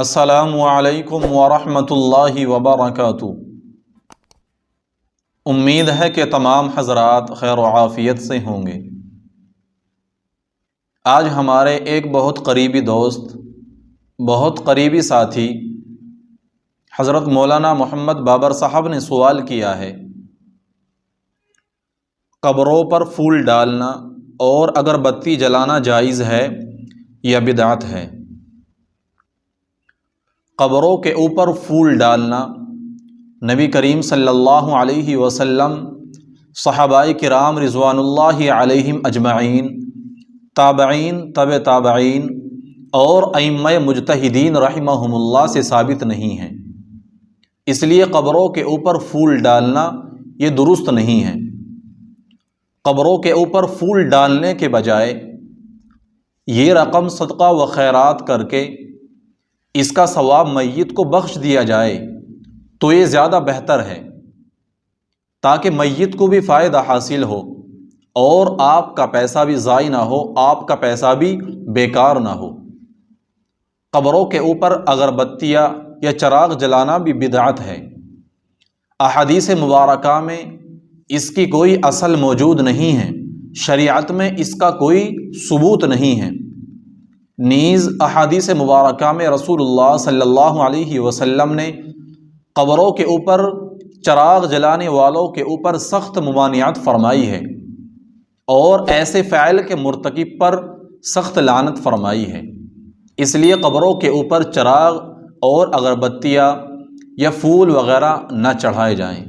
السلام علیکم ورحمۃ اللہ وبرکاتہ۔ امید ہے کہ تمام حضرات خیر و عافیت سے ہوں گے۔ آج ہمارے ایک بہت قریبی دوست، بہت قریبی ساتھی حضرت مولانا محمد بابر صاحب نے سوال کیا ہے، قبروں پر پھول ڈالنا اور اگربتی جلانا جائز ہے یا بدعت ہے؟ قبروں کے اوپر پھول ڈالنا نبی کریم صلی اللہ علیہ وسلم، صحابہ کرام رضوان اللہ علیہم اجمعین، تابعین، تبع تابعین اور ائمہ مجتہدین رحمہم اللہ سے ثابت نہیں ہے۔ اس لیے قبروں کے اوپر پھول ڈالنا یہ درست نہیں ہے۔ قبروں کے اوپر پھول ڈالنے کے بجائے یہ رقم صدقہ و خیرات کر کے اس کا ثواب میت کو بخش دیا جائے تو یہ زیادہ بہتر ہے، تاکہ میت کو بھی فائدہ حاصل ہو اور آپ کا پیسہ بھی ضائع نہ ہو، آپ کا پیسہ بھی بیکار نہ ہو۔ قبروں کے اوپر اگربتیاں یا چراغ جلانا بھی بدعت ہے۔ احادیث مبارکہ میں اس کی کوئی اصل موجود نہیں ہے، شریعت میں اس کا کوئی ثبوت نہیں ہے۔ نیز احادیث مبارکہ میں رسول اللہ صلی اللہ علیہ وسلم نے قبروں کے اوپر چراغ جلانے والوں کے اوپر سخت ممانعت فرمائی ہے اور ایسے فعل کے مرتکب پر سخت لعنت فرمائی ہے۔ اس لیے قبروں کے اوپر چراغ اور اگربتیاں یا پھول وغیرہ نہ چڑھائے جائیں۔